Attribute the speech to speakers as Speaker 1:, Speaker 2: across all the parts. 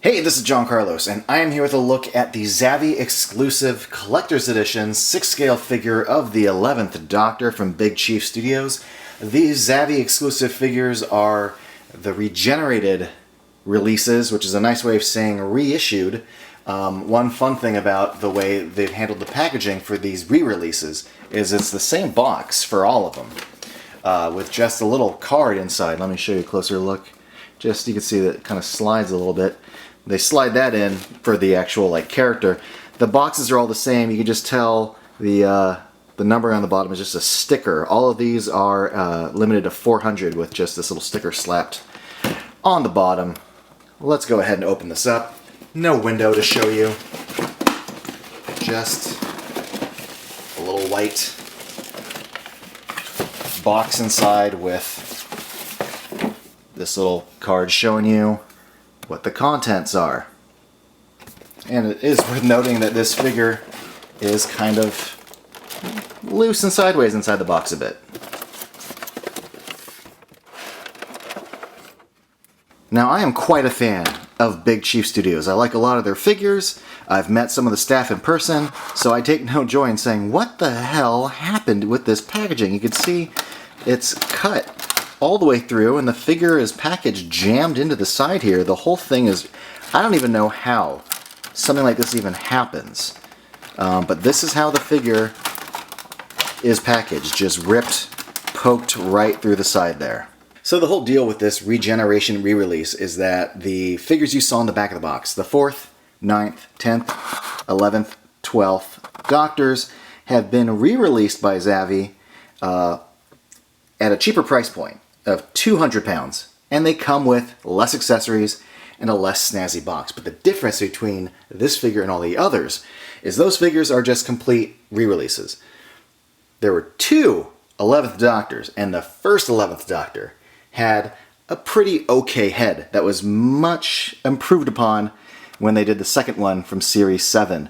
Speaker 1: Hey, this is John Carlos, and I am here with a look at the Zavvi exclusive Collector's Edition 6-scale figure of the 11th Doctor from Big Chief Studios. These Zavvi exclusive figures are the regenerated releases, which is a nice way of saying reissued. One fun thing about the way they've handled the packaging for these re-releases is it's the same box for all of them, with just a little card inside. Let me show you a closer look. Just you can see that it kind of slides a little bit. They slide that in for the actual character. The boxes are all the same. You can just tell the number on the bottom is just a sticker. All of these are limited to 400 with just this little sticker slapped on the bottom. Let's go ahead and open this up. No window to show you. Just a little white box inside with this little card showing you what the contents are. And it is worth noting that this figure is kind of loose and sideways inside the box a bit. Now, I am quite a fan of Big Chief Studios. I like a lot of their figures. I've met some of the staff in person, so I take no joy in saying, what the hell happened with this packaging? You can see it's cut all the way through, and the figure is packaged jammed into the side here. The whole thing is, I don't even know how something like this even happens. But this is how the figure is packaged, just ripped, poked right through the side there. So the whole deal with this regeneration re-release is that the figures you saw in the back of the box, the 4th, 9th, 10th, 11th, 12th Doctors, have been re-released by Zavvi at a cheaper price point of £200, and they come with less accessories and a less snazzy box. But the difference between this figure and all the others is those figures are just complete re-releases. There were two 11th Doctors, and the first 11th Doctor had a pretty okay head that was much improved upon when they did the second one from Series 7.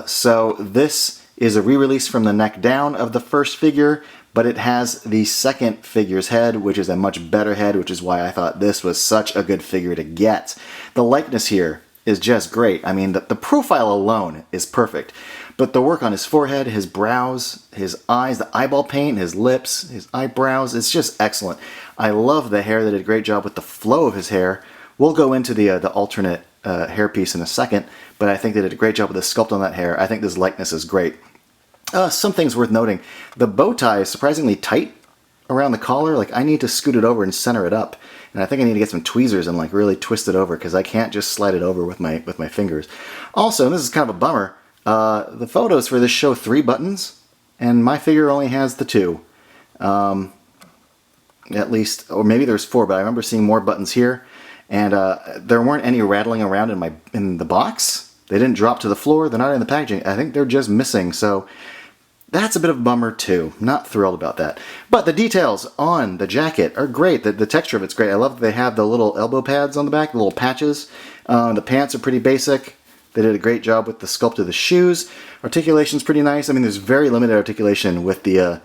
Speaker 1: So this is a re-release from the neck down of the first figure, but it has the second figure's head, which is a much better head, which is why I thought this was such a good figure to get. The likeness here is just great. I mean, the profile alone is perfect, but the work on his forehead, his brows, his eyes, the eyeball paint, his lips, his eyebrows, it's just excellent. I love the hair. They did a great job with the flow of his hair. We'll go into the alternate hairpiece in a second, but I think they did a great job with the sculpt on that hair. I think this likeness is great. Some things worth noting. The bow tie is surprisingly tight around the collar. Like, I need to scoot it over and center it up. And I think I need to get some tweezers and really twist it over, because I can't just slide it over with my fingers. Also, and this is kind of a bummer, the photos for this show 3 buttons, and my figure only has the 2. At least, or maybe there's 4, but I remember seeing more buttons here. And there weren't any rattling around in the box. They didn't drop to the floor. They're not in the packaging. I think they're just missing. So that's a bit of a bummer too. Not thrilled about that. But the details on the jacket are great. The texture of it's great. I love that they have the little elbow pads on the back, the little patches. The pants are pretty basic. They did a great job with the sculpt of the shoes. Articulation's pretty nice. I mean, there's very limited articulation with the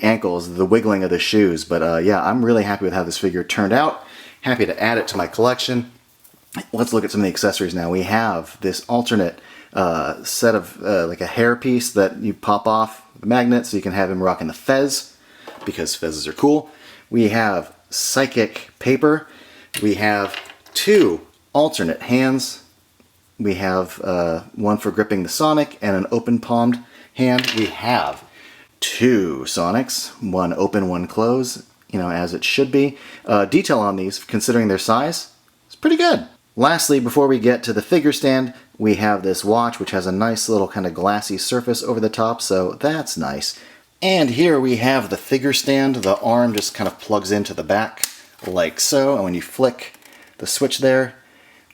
Speaker 1: ankles, the wiggling of the shoes. But yeah, I'm really happy with how this figure turned out. Happy to add it to my collection. Let's look at some of the accessories now. We have this alternate set of like a hair piece that you pop off the magnet, so you can have him rocking the fez, because fezzes are cool. We have psychic paper. We have 2 alternate hands. We have one for gripping the Sonic and an open palmed hand. We have 2 Sonics, one open, one closed, as it should be. Detail on these, considering their size, is pretty good. Lastly, before we get to the figure stand, we have this watch, which has a nice little kind of glassy surface over the top, so that's nice. And here we have the figure stand. The arm just kind of plugs into the back, like so, and when you flick the switch there,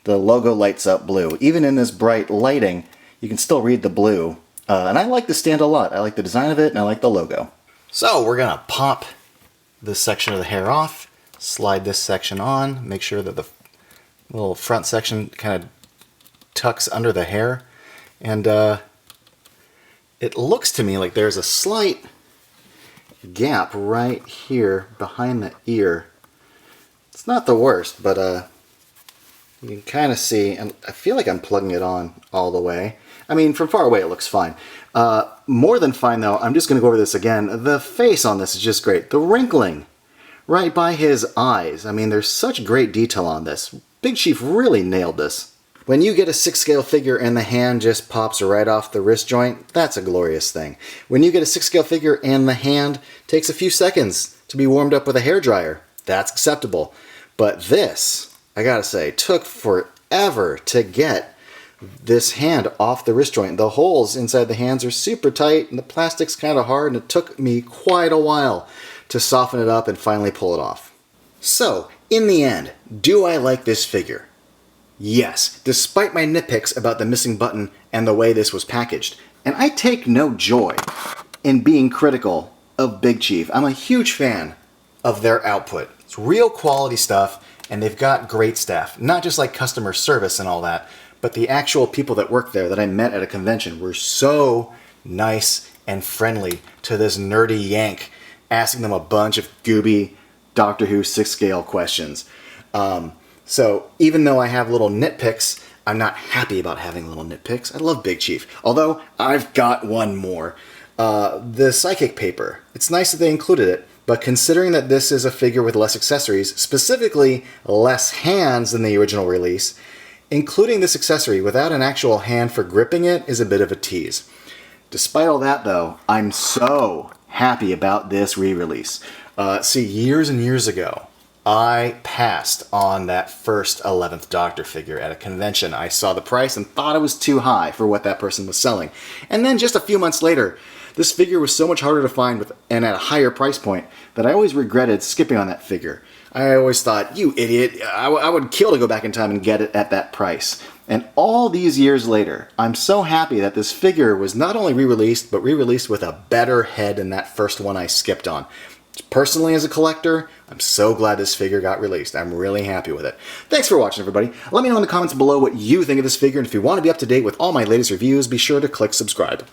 Speaker 1: the logo lights up blue. Even in this bright lighting, you can still read the blue. And I like the stand a lot. I like the design of it, and I like the logo. So we're going to pop this section of the hair off, slide this section on, make sure that the little front section kind of tucks under the hair, and it looks to me like there's a slight gap right here behind the ear. It's not the worst, but You can kind of see, and I feel like I'm plugging it on all the way. I mean, from far away it looks fine. More than fine though, I'm just going to go over this again. The face on this is just great. The wrinkling right by his eyes. I mean, there's such great detail on this. Big Chief really nailed this. When you get a 6 scale figure and the hand just pops right off the wrist joint, that's a glorious thing. When you get a 6 scale figure and the hand takes a few seconds to be warmed up with a hairdryer, that's acceptable. But this, I gotta say, took forever to get this hand off the wrist joint. The holes inside the hands are super tight and the plastic's kind of hard, and it took me quite a while to soften it up and finally pull it off. So, in the end, do I like this figure? Yes, despite my nitpicks about the missing button and the way this was packaged. And I take no joy in being critical of Big Chief. I'm a huge fan of their output. It's real quality stuff, and they've got great staff. Not just like customer service and all that, but the actual people that work there that I met at a convention were so nice and friendly to this nerdy yank, asking them a bunch of gooby Doctor Who 6 scale questions. So even though I have little nitpicks, I'm not happy about having little nitpicks. I love Big Chief. Although, I've got one more. The psychic paper. It's nice that they included it, but considering that this is a figure with less accessories, specifically less hands than the original release, including this accessory without an actual hand for gripping it is a bit of a tease. Despite all that though, I'm so happy about this re-release. See, years and years ago, I passed on that first 11th Doctor figure at a convention. I saw the price and thought it was too high for what that person was selling. And then just a few months later, this figure was so much harder to find and at a higher price point that I always regretted skipping on that figure. I always thought, you idiot, I would kill to go back in time and get it at that price. And all these years later, I'm so happy that this figure was not only re-released, but re-released with a better head than that first one I skipped on. Personally, as a collector, I'm so glad this figure got released. I'm really happy with it. Thanks for watching, everybody. Let me know in the comments below what you think of this figure, and if you want to be up to date with all my latest reviews, be sure to click subscribe.